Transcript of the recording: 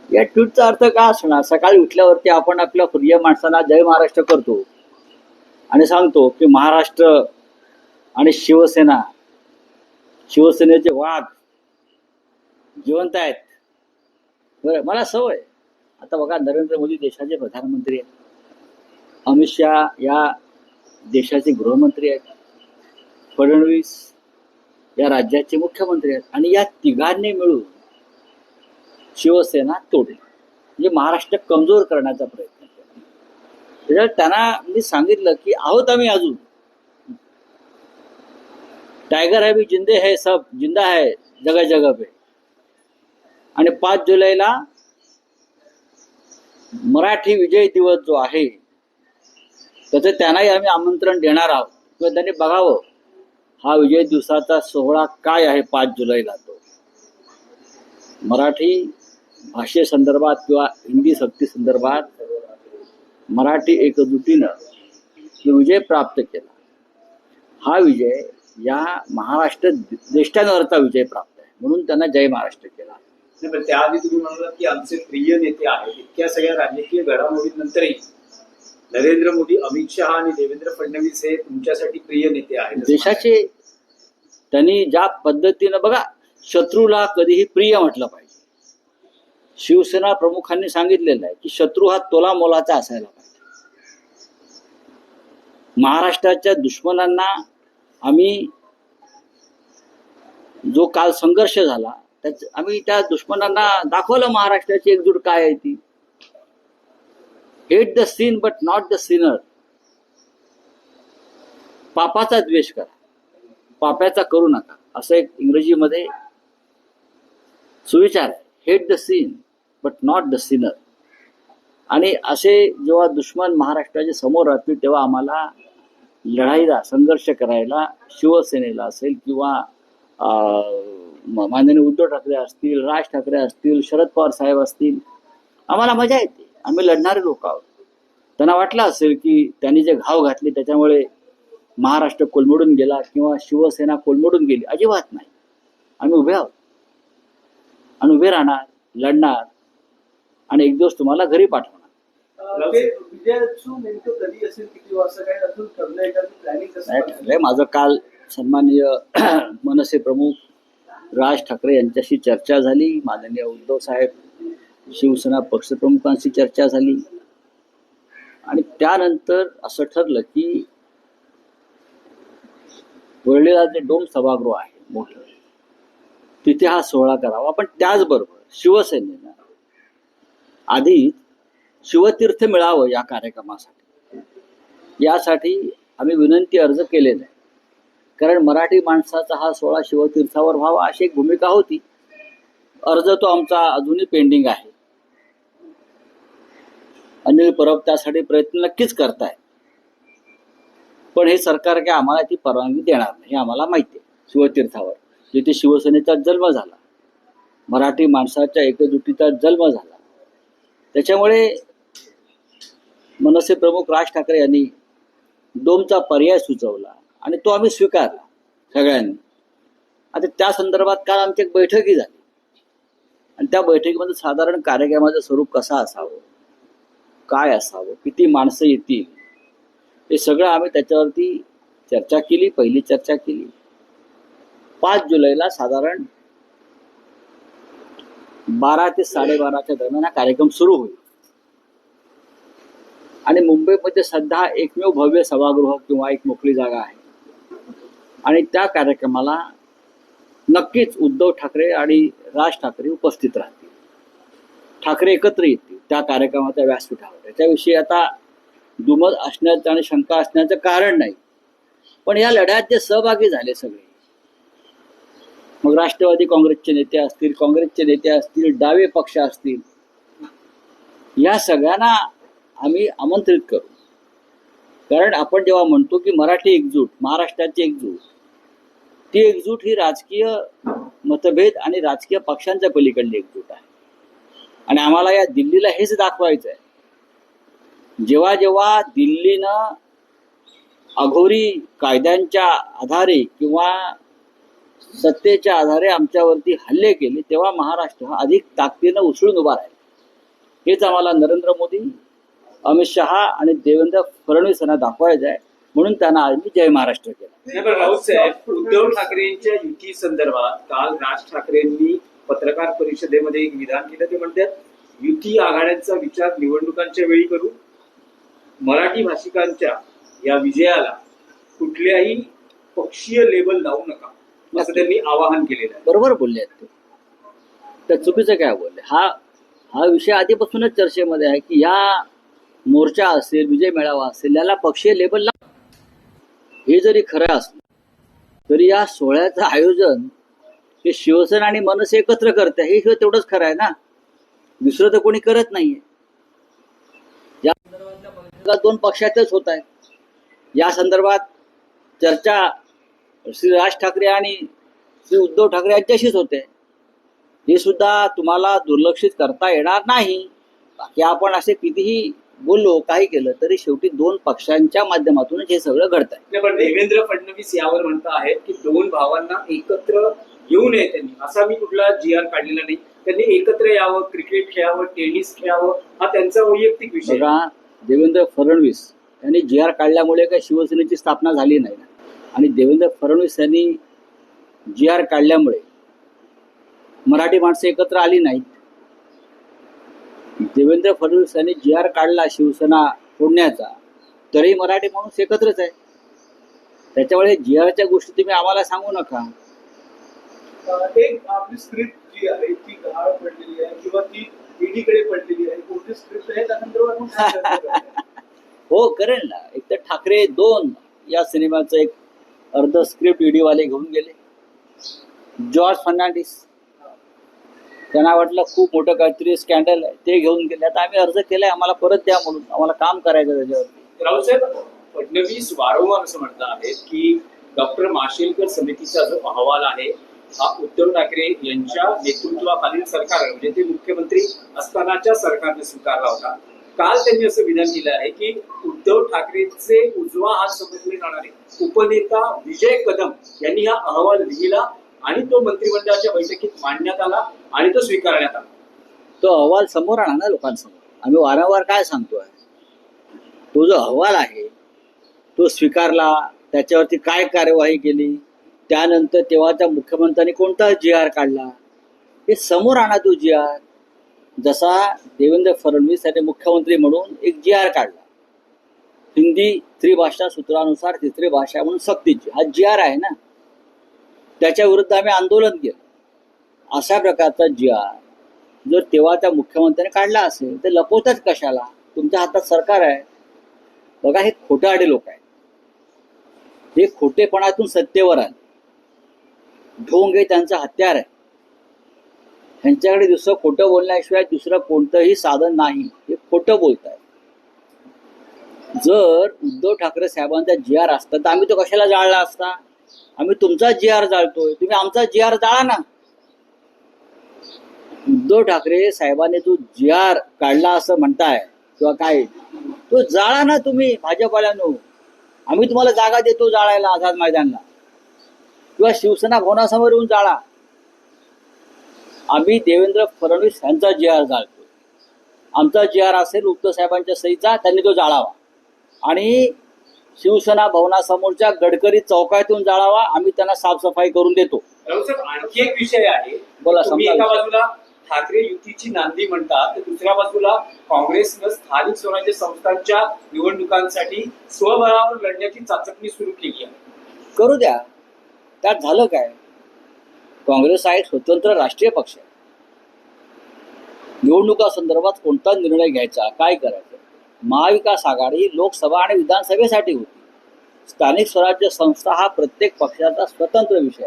या ट्विटचा अर्थ काय असणार? सकाळी उठल्यावरती आपण आपल्या प्रिय माणसाला जय महाराष्ट्र करतो आणि सांगतो की महाराष्ट्र आणि शिवसेना, शिवसेनेचे वाघ जिवंत आहेत. बरं, मला सवय. आता बघा, नरेंद्र मोदी देशाचे प्रधानमंत्री आहेत, अमित शहा या देशाचे गृहमंत्री आहेत, फडणवीस या राज्याचे मुख्यमंत्री आहेत, आणि या तिघांनी मिळून शिवसेना तोडली, म्हणजे महाराष्ट्र कमजोर करण्याचा प्रयत्न केला. त्याच्यात त्यांना मी सांगितलं की आहोत आम्ही अजून, टायगर है भी जिंदे है, सब जिंदा है जगह जगह पे. आणि 5 जुलैला मराठी विजय दिवस जो आहे त्याचं त्यांनाही आम्ही आमंत्रण देणार आहोत, किंवा त्यांनी बघावं हा विजय दिवसाचा सोहळा काय आहे 5 जुलैला. तो मराठी भाषेसंदर्भात किंवा हिंदी सक्ती संदर्भात मराठी एकजुटीनं विजय प्राप्त केला. हा विजय या महाराष्ट्र देशांवरचा विजय प्राप्त आहे, म्हणून त्यांना जय महाराष्ट्र केला. पण त्याआधी तुम्ही म्हणालात की आमचे प्रिय नेते आहेत. इतक्या सगळ्या राजकीय घडामोडींनंतरही नरेंद्र मोदी, अमित शहा आणि देवेंद्र फडणवीस हे तुमच्यासाठी प्रिय नेते आहेत. देशाचे त्यांनी ज्या पद्धतीनं, बघा, शत्रूला कधीही प्रिय म्हटलं पाहिजे. शिवसेना प्रमुखांनी सांगितलेलं आहे की शत्रू हा तोला मोलाचा असायला पाहिजे. महाराष्ट्राच्या दुश्मनांना आम्ही, जो काल संघर्ष झाला आम्ही त्या दुश्मनांना दाखवलं महाराष्ट्राची एकजूट काय आहे ती. Hate the sin but not the sinner. पापाचा द्वेष करा, पाप्याचा करू नका, असं एक इंग्रजीमध्ये सुविचार आहे. Hate the sin but not the sinner. आणि असे जेव्हा दुश्मन महाराष्ट्राच्या समोर राहतील तेव्हा आम्हाला लढाईला, संघर्ष करायला, शिवसेनेला असेल किंवा माननीय उद्धव ठाकरे असतील, राज ठाकरे असतील, शरद पवार साहेब असतील, आम्हाला मजा येते. आम्ही लढणारे लोक आहोत. त्यांना वाटलं असेल की त्यांनी जे घाव घातले त्याच्यामुळे महाराष्ट्र कोलमडून गेला किंवा शिवसेना कोलमडून गेली. अजिबात नाही. आम्ही उभे आहोत आणि उभे राहणार, लढणार, आणि एक दिवस तुम्हाला घरी पाठवणार. ठरलंय माझं. काल सन्माननीय मनसे प्रमुख राज ठाकरे यांच्याशी चर्चा झाली. माननीय उद्धव साहेब, शिवसेना पक्षप्रमुखांशी चर्चा झाली, आणि त्यानंतर असं ठरलं की वरळीला जे डोम सभागृह आहे मोठं, तिथे हा सोहळा करावा. पण त्याचबरोबर शिवसेनेनं आधी शिवतीर्थ मिळावं या कार्यक्रमासाठी. यासाठी आम्ही विनंती अर्ज केलेला आहे, कारण मराठी माणसाचा हा सोहळा शिवतीर्थावर व्हावा अशी एक भूमिका होती. अर्ज तो आमचा अजूनही पेंडिंग आहे. अनिल परब त्यासाठी प्रयत्न नक्कीच करताय, पण हे सरकार काय आम्हाला ती परवानगी देणार नाही, हे आम्हाला माहिती आहे. शिवतीर्थावर जिथे शिवसेनेचा जन्म झाला, मराठी माणसाच्या एकजुटीचा जन्म झाला, त्याच्यामुळे मनसे प्रमुख राज ठाकरे यांनी डोमचा पर्याय सुचवला आणि तो आम्ही स्वीकारला सगळ्यांनी. आता त्या संदर्भात काल आमची एक बैठकही झाली, आणि त्या बैठकीमध्ये साधारण कार्यक्रमाचं स्वरूप कसं असावं, काय असावं, किती माणसं येतील, हे सगळं आम्ही त्याच्यावरती चर्चा केली. पहिली चर्चा केली. 5 जुलैला साधारण 12 ते 12:30च्या दरम्यान हा कार्यक्रम सुरू होईल. आणि मुंबईमध्ये सध्या एकमेव भव्य सभागृह किंवा एक मोकळी जागा आहे, आणि त्या कार्यक्रमाला नक्कीच उद्धव ठाकरे आणि राज ठाकरे उपस्थित राहतील. ठाकरे एकत्र येतील त्या कार्यक्रमाच्या व्यासपीठावर. त्याच्याविषयी आता दुमत असण्याचं आणि शंका असण्याचं कारण नाही. पण या लढ्यात जे सहभागी झाले सगळे, मग राष्ट्रवादी काँग्रेसचे नेते असतील, काँग्रेसचे नेते असतील, डावे पक्ष असतील, या सगळ्यांना आम्ही आमंत्रित करू. कारण आपण जेव्हा म्हणतो की मराठी एकजूट, महाराष्ट्राची एकजूट, ती एकजूट ही राजकीय मतभेद आणि राजकीय पक्षांच्या पलीकडली एकजूट आहे. आणि आम्हाला या दिल्लीला हेच दाखवायचं आहे. जेव्हा जेव्हा दिल्लीनं अघोरी कायद्यांच्या आधारे किंवा सत्तेच्या आधारे आमच्यावरती हल्ले केले, तेव्हा महाराष्ट्र हा अधिक ताकदीनं उसळून उभा राहिला. हेच आम्हाला नरेंद्र मोदी, अमित शहा आणि देवेंद्र फडणवीस यांना दाखवायचं आहे. म्हणून त्यांना आज मी जय महाराष्ट्र केला. नाही, पण राऊत साहेब, उद्धव ठाकरेंच्या युती संदर्भात काल राज ठाकरेंनी पत्रकार परिषदेमध्ये एक विधान केलं. ते म्हणतात युती आघाड्यांचा विचार निवडणुकांच्या वेळी करू, मराठी भाषिकांच्या या विजयाला कुठल्याही पक्षीय लेबल लावू नका, असं त्यांनी आवाहन केलेलं आहे. बरोबर बोलले आहेत ते. तर चुकीचं काय बोलले? हा विषय आधीपासूनच चर्चेमध्ये आहे की या मोर्चा असेल, विजय मेळावा असेल, याला पक्षीय लेबल लाव. हे जरी खरं असलं तरी या सोहळ्याचं आयोजन हे शिवसेना आणि मनसे एकत्र करते, हे तेवढंच खरं आहे ना. दुसरं तर कोणी करत नाहीये. या संदर्भातल्या बैठका दोन पक्षातच होत आहेत. या संदर्भात चर्चा श्री राज ठाकरे आणि श्री उद्धव ठाकरे यांच्याशीच होते. हे सुद्धा तुम्हाला दुर्लक्षित करता येणार नाही. बाकी आपण असे कितीही बोललो, काही केलं तरी शेवटी दोन पक्षांच्या माध्यमातून हे सगळं घडत आहे. नाही, पण देवेंद्र फडणवीस यावर म्हणत आहेत की दोन भावांना एकत्र येऊ नये त्यांनी, असा मी कुठला GR काढलेला नाही. त्यांनी एकत्र यावं, क्रिकेट खेळावं, टेनिस खेळावं, हा त्यांचा वैयक्तिक विषय. बघा, देवेंद्र फडणवीस यांनी GR काढल्यामुळे काही शिवसेनेची स्थापना झाली नाही, आणि देवेंद्र फडणवीस यांनी GR काढल्यामुळे मराठी माणसं एकत्र आली नाहीत. देवेंद्र फडणवीस यांनी GR काढला शिवसेना फोडण्याचा, तरी मराठी माणूस एकत्रच आहे. त्याच्यामुळे GRच्या गोष्टी तुम्ही आम्हाला सांगू नका. एक आपली स्क्रिप्ट जी आहे ती गहाळ पडलेली आहे किंवा ती ईडीकडे पडलेली आहे, कोणती स्क्रिप्ट आहे त्या संदर्भात आपण काय चर्चा करूया? हो, करेल ना. एक तर ठाकरे 2 या सिनेमाचं एक अर्ध स्क्रिप्ट ईडीवाले घेऊन गेले. जॉर्ज फर्नांडिस, त्यांना वाटलं खूप मोठं काहीतरी स्कॅन्डल आहे, ते घेऊन गेले. आता आम्ही अर्ज केलाय, आम्हाला परत द्या म्हणून, आम्हाला काम करायचं त्याच्यावरती. राऊतसाहेब, फडणवीस वारंवार असं म्हणत आहेत की डॉक्टर माशेलकर समितीचा जो अहवाल आहे हा उद्धव ठाकरे यांच्या नेतृत्वाखालील सरकार, म्हणजे ते मुख्यमंत्री असतानाच्या सरकारने स्वीकारला होता. काल त्यांनी असं विधान केलं आहे की उद्धव ठाकरेंचे उजवा हात समजले जाणारे उपनेता विजय कदम यांनी हा अहवाल लिहिला आणि तो मंत्रिमंडळाच्या बैठकीत मांडण्यात आला आणि तो स्वीकारण्यात आला. तो अहवाल समोर आणा ना लोकांसमोर. आम्ही वारंवार काय सांगतोय, तो जो अहवाल आहे तो स्वीकारला, त्याच्यावरती काय कार्यवाही केली, त्यानंतर तेव्हाच्या मुख्यमंत्र्यांनी कोणता GR काढला, हे समोर आणा. तो GR जसा देवेंद्र फडणवीस यांनी मुख्यमंत्री म्हणून एक GR काढला, हिंदी त्रिभाषा सूत्रानुसार तिसरी भाषा म्हणून सक्तीची, हा GR आहे ना. त्याच्या विरुद्ध आम्ही आंदोलन केलं. अशा प्रकारचा GR जर तेव्हाच्या मुख्यमंत्र्यांनी काढला असेल तर लपवतच कशाला? तुमच्या हातात सरकार आहे. बघा, हे खोटारडे लोक आहेत. हे खोटेपणातून सत्तेवर आले. ढोंग हे त्यांचं हत्यार आहे. ह्यांच्याकडे दुसरं खोटं बोलण्याशिवाय दुसरं कोणतंही साधन नाही. हे खोटं बोलत आहे. जर उद्धव ठाकरे साहेबांचा GR असता तर आम्ही तो कशाला जाळला असता? आम्ही तुमचा GR जाळतोय, तुम्ही आमचा GR जाळा ना. उद्धव ठाकरे साहेबांनी जो GR काढला असं म्हणताय किंवा काय, तो जाळा ना तुम्ही भाजपवाल्यांनो. आम्ही तुम्हाला जागा देतो जाळायला आझाद मैदानला, किंवा शिवसेना भवनासमोर येऊन जाळा. आम्ही देवेंद्र फडणवीस यांचा GR जाळतो. आमचा GR असेल उद्धव साहेबांच्या सहीचा, त्यांनी तो जाळावा. आणि शिवसेना भवनासमोरच्या गडकरी चौकातून जाळावा. आम्ही त्यांना साफसफाई करून देतो. राऊतसाहेब, आणखी एक विषय आहे. बोला, तुम्ही समजा. एका बाजूला ठाकरे युतीची नांदी म्हणतात, तर दुसऱ्या बाजूला काँग्रेसनं स्थानिक स्वराज्य संस्थांच्या निवडणुकांसाठी स्वबळावर लढण्याची चाचपणी सुरू केली आहे. करू द्या. त्यात झालं काय? काँग्रेस हा एक स्वतंत्र राष्ट्रीय पक्ष आहे. निवडणुका संदर्भात कोणता निर्णय घ्यायचा, काय करायचं, महाविकास आघाडी लोकसभा आणि विधानसभेसाठी होती. स्थानिक स्वराज्य संस्था हा प्रत्येक पक्षाचा स्वतंत्र विषय आहे.